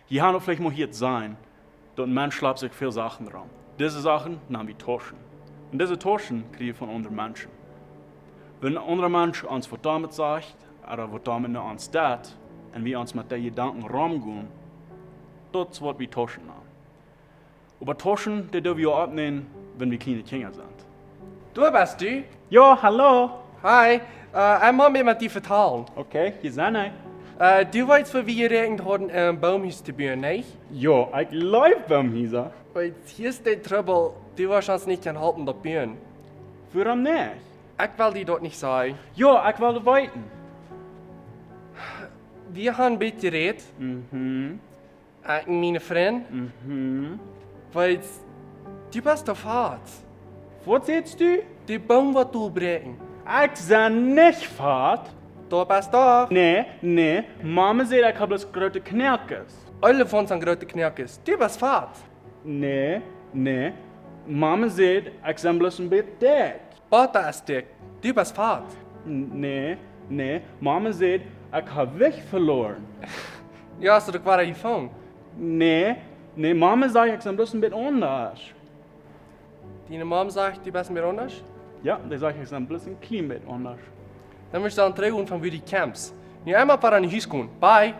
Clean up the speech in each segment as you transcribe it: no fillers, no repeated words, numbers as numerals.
Je gaan vielleicht mal hier sein, dort ein Mensch schlappt sich viele Sachen dran. Diese Sachen nehmen wir Tauschen. Und diese Tauschen kriegen wir von anderen Menschen. Wenn ein anderer Mensch uns was damit sagt, oder was damit noch uns tut, und wir uns mit den Gedanken rumgehen, das ist, was wir tauschen haben. Aber tauschen, das dürfen wir auch abnehmen, wenn wir kleine Kinder sind. Du bist du? Ja, hallo. Hi, ich muss mir mit dir vertalen. Okay, hier sind wir. Du weißt, wo wir geregnet haben, ein Baumhaus zu bauen, nicht? Ja, ich läuft beim Hieser. Weil hier ist der Trouble, du wirst uns nicht halten, dort bauen. Warum nicht? Ich will dir dort nicht sagen. Ja, ich will weiten. Wir haben ein bisschen geredet, ich und meine Freund, weil du bist auf hart. Was sagst du? Die Baum wird du brechen. Ich seh nicht fort. Du bist doch. Nee, Mama sagt, ich habe das große Knerkes. Alle von uns haben große Knerkes. Du bist fad. Nee, Mama sagt, ich bin bloß ein bisschen dick. Vater ist dick. Du bist fad. Nee, Mama sagt, ich habe Gewicht verloren. Ja, hast du doch gerade gefangen. Nee, Mama sagt, ich bin bloß ein bisschen anders. Deine Mom sagt, du bist mir anders? Ja, die sagt, ich bin bloß ein klein bisschen anders. Dann möchte ich dann trägen von wie die Camps. Nu einmal para een huis gaan. Bye.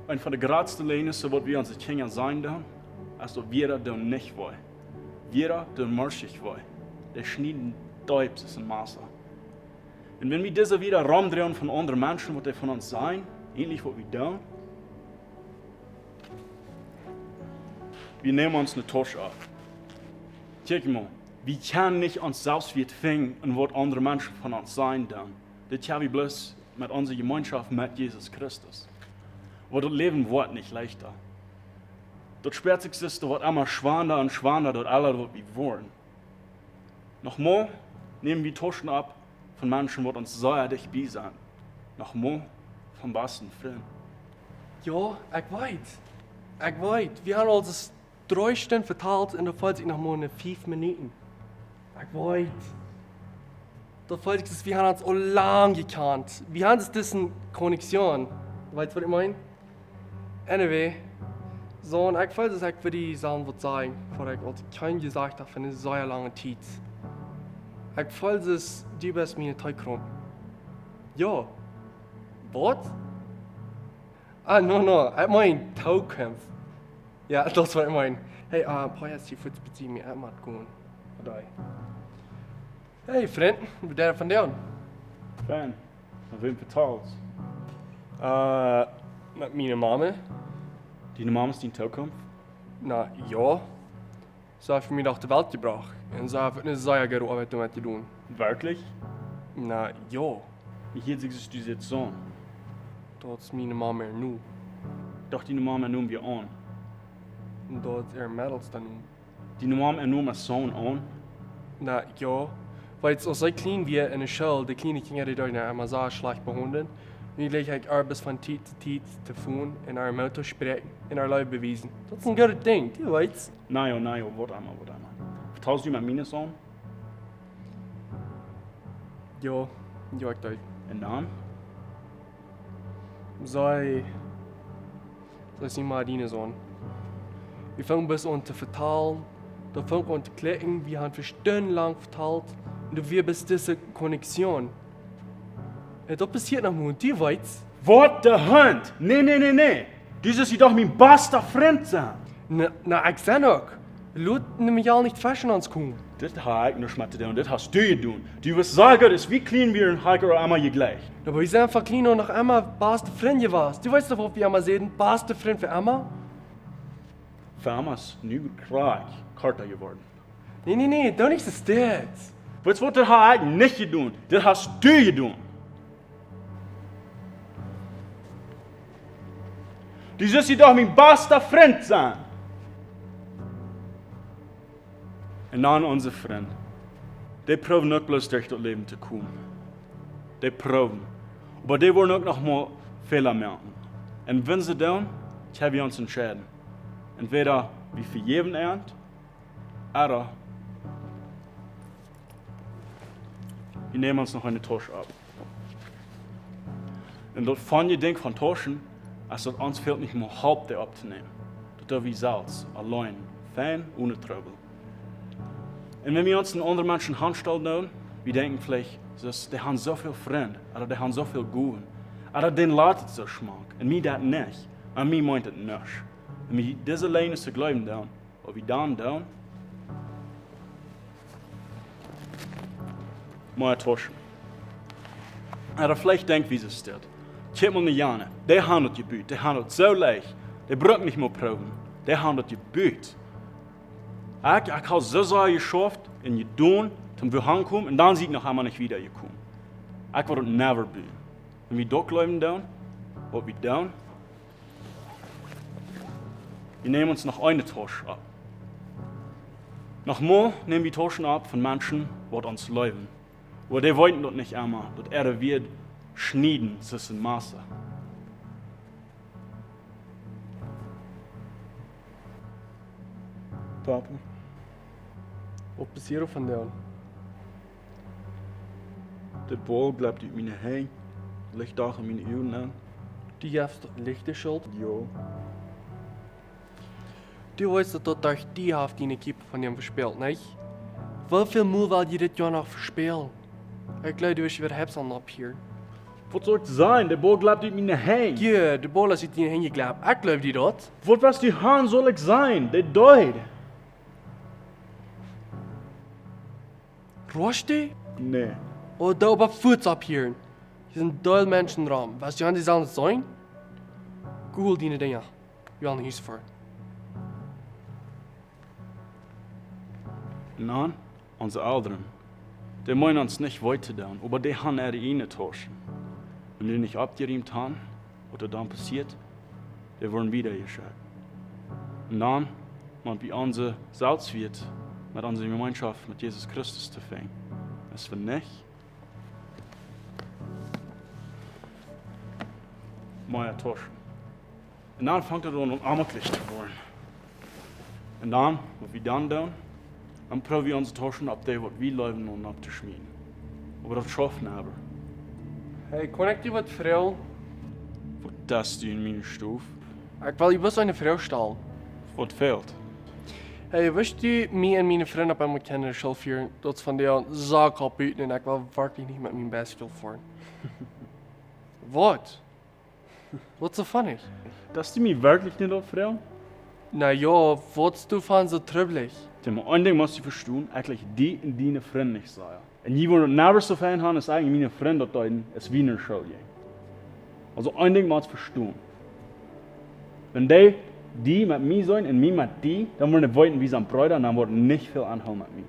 Een van de grootste lenissen wat wir onze Kinder zijn dan, is dat wir dat nicht wollen. Wir dat merkig wollen. Der schneiden Deubs ist ein Maße. Und wenn wir diese wieder rumdrehen von anderen Menschen, was die von uns sein, ähnlich was wir tun, wir nehmen uns eine Tasche ab. Guck mal, wir können nicht uns selbst wie finden und was andere Menschen von uns sein dann. Das haben wir bloß mit unserer Gemeinschaft mit Jesus Christus. Aber das Leben wird nicht leichter. Das Schmerzigste wird immer schwander und schwander, dort alle, was wir wollen. Nochmal nehmen wir Taschen ab von Menschen, die uns sehr dicht bei sind. Nochmal vom besten Freund. Ja, ich weiß. Wir haben uns 3 Stunden verteilt und da fällt sich noch mal in 5 Minuten. Ich weiß. Da fällt sich, wir haben uns auch lang gekannt. Wir haben diese Konnexion. Weißt du, was ich meine? Anyway. So, und ich weiß, dass ich für die Sachen was sagen, vor ich als kein gesagt habe für eine sehr lange Zeit. Ich weiß, dass du bist meine Teigkron. Ja. Was? Ah, no, ich meine Taukampf. Ja, das war ich meine. Hey, paar jetzt hier für die Beziehung mir einmal gehen. Oder? Hey, Freund, wie der von dir? Fan, von wem vertraust? Mit meiner Mama. Deine Mama ist dein Taukampf? Na, ja. Sie hat für mich auf die Welt gebracht. Und sie hat eine sehr gute Arbeit damit getan. Wirklich? Na, ja. Wie hier siehst du jetzt so? Das ist meine Mama nu. Doch deine Mama nimmt wir an. Und das ist ihre Mädels dann nu. Deine Mama nimmt einen Sohn an? Na, ja. Weil es auch so klein wie in der Schule, die kleinen Kinder, die dort immer so schlecht behandeln. Und ich lege Arbeit von Zeit zu tun, in einem Auto sprechen, in einer Leute beweisen. Das ist ein gutes Ding, du weißt. Nein, warte einmal. Vertraust du mit meinem Sohn? Ja, ich weiß. Ein Name? Sei nicht mal deine Sohn. Wir fangen bis an zu vertalen, da fangen wir an zu klicken, wir haben für Stunden lang vertalt und wir bis diese Konnexion. Ja, das passiert noch mal, du weißt. What the Hund? Nee. Du sollst doch mein bester Freund sein. Na, ich seh noch. Lass mich auch nicht fest an uns kommen. Das habe ich nicht mit dir und das hast du getan. Du wirst sagen, dass wie klein wir in Hiker einmal gleich. Aber wir sind einfach klein und noch einmal beste Freund gewesen. Du weißt doch, ob wir einmal sehen, beste Freund für Emma? Für Emma ist nu Krieg Karte geworden. Nee, doch nicht das das. Was wird das habe ich nicht getan? Das hast du getan. Du sollst doch mein bester Freund sein. Und dann unsere Freunde. Die proben nicht bloß durch das Leben zu kommen. Die proben. Aber die wollen auch noch mal Fehler machen. Und wenn sie tun, haben wir uns entschieden. Entweder wir vergeben ernt, oder wir nehmen uns noch eine Tasche ab. En dat van je ding van Tauschen, als dat ons fehlt nicht mehr halb der abzunehmen. Dat wir selbst, allein, fein, ohne Trouble. Und wenn wir uns einen anderen Menschen handstellen doen, wir denken vielleicht, die haben so viel Freunde, oder die haben so viel Guten, oder den laat so schmack, und mir das nicht, und mir meint es nicht. Und wir diese Leine zu glauben doen, was wir dann doen, maar Tauschen. Oder vielleicht denkt, wie es steht. Kijk mal naar Jane, die haben das gebuut, die haben das so leicht, die brauchen nicht mehr proben, die haben das gebuut. Ich habe so sehr geschafft und getan, zum wir heimkommen, und dann sind ich noch einmal nicht wiedergekommen. Ich werde das never tun. Wenn wir das glauben dann, was wir tun, wir nehmen uns noch eine Tasche ab. Nochmal nehmen wir Taschen ab von Menschen, die uns leben. Aber die wollten das nicht einmal, dass wird schneiden zwischen Masse. Papa, Wat passiert er vandaan? der Ball bleibt in meine Hände, ligt daar in meine Augen an. Die heeft lichte schuld. Ja. Du weißt doch, dass die heeft die Equipe von ihm verspielt, nicht? Wie viel Mühe will je dit Jahr noch verspielen? Ich glaube, du wirst wieder Hebsan ab hier. Was soll es sein? Der Ball bleibt in meine Hände. Ja, de bal is uit die heen geklapt. Ik geloof die dat. Was die Hahn soll ich sein? Der deut. Rosti? Nee. Oh, da op voet ab hier. Je zijn duil mensen raam. Was je aan die zal zijn? Google die dingen. Je wil niet voor. Nein, unsere Eltern. Die meinen uns nicht weiter tun, aber die haben ihre Tauschen. Wenn die nicht abgeriemt haben, was dann passiert, die wurden wieder gescheit. Und dann, man wie unser Salz wird, mit unserer Gemeinschaft mit Jesus Christus zu fangen. Es wird nicht. Meine Tauschen. Und dann fängt es an, amtlich zu werden. Und dann, was wir dann tun, dann probieren wir unsere Taschen ab dem, was wir leben, und abzuschmieden. Aber das schaffen wir aber. Hey, kon ik je wat vrouw? Was das du in meine Stufe? Ik wil je best een vrouw stellen. Was fehlt? Hey, wist je, mij en mijn vriend op hem kennen chauffeur, dat van die zaak op buiten en ik wil werkelijk niet met mijn best wil voeren. Wat? Wat so funny? Dass du mich wirklich nicht abfragen? Na ja, was du von so trüblich? Tim, ein Ding musst du verstehen, eigentlich die und deine Freunde nicht sein. Und die, die nicht so fein haben, ist eigentlich meine Freunde dort deuten, es Wiener Schule. Also ein Ding musst du verstehen. Wenn die mit mir sein und mir mit die, dann wollen die weiten wie so ein Bruder und dann wollen nicht viel anhauen mit mir.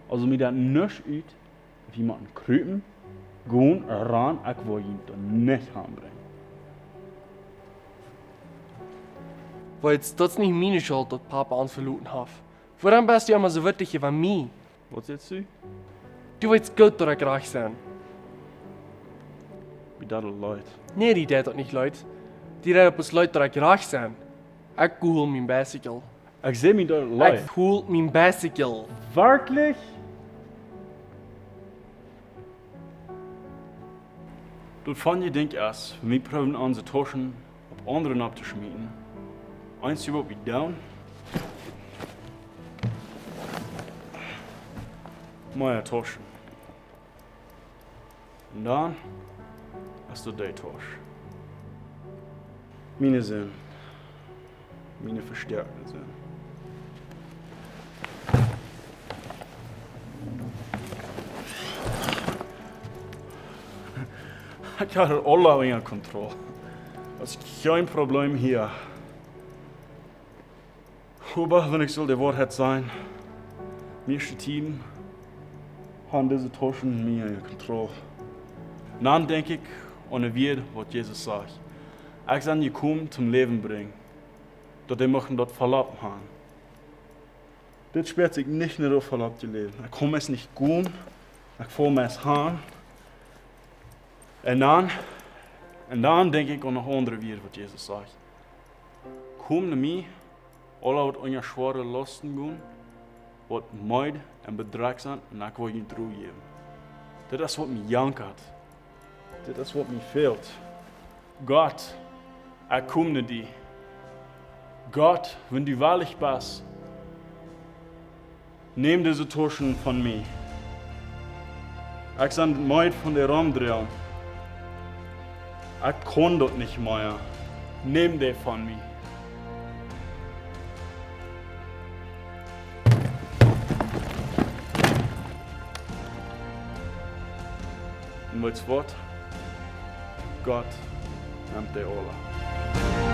Also mir das nicht uit, wie man krüpen, gehen, ran, ich will ihn da nicht anbringen. Weil das ist nicht meine Schuld, dass Papa uns verloren hat. Warum bist du immer so wüttig über mich? Was jetzt du? Du willst gut, dass ich reich sein. Wie das Leute. Nee, die deed dat niet, Leute. Die deed pas Leute, dass ich reich sein. Ich hol mein Bicycle. Ich sehe mich da Leute. Ich hol mein Bicycle. Wirklich? Das fand ich denk erst, wir probieren unsere Taschen auf anderen abzuschmieden. Eins was wir tun. Meine Taschen. Und dann hast du die Tasche. Meine sind. Meine verstärkten sind. Ich habe alle unter Kontrolle. Das ist kein Problem hier. Aber wenn ich soll die Wahrheit sein, meiste Team haben diese Taschen mir in Kontrolle. Dann denke ich an wird, was Jesus sagt. Ich soll gekommen zum Leben bringen, dass die möchten dort verlassen haben. Das spielt sich nicht nur auf verlassen leben. Ich komme es nicht gut, ich forme es haben. Und dann denke ich an noch andere wird, was Jesus sagt. Komm zu mir, alle wat onje schwere lasten gaan, wat meid en bedreig zijn, en ik wil je droeg geven. Dit is wat me jankert. Dit is wat me fehlt. Gott, komm zu dir. Gott, wenn du wahrlich bist, nimm diese Tauschen von mir. Ich sage meid von der Rumdrehen. Ich kann das nicht mehr. Nimm die von mir. Und mit Wort, Gott nimmt die alle.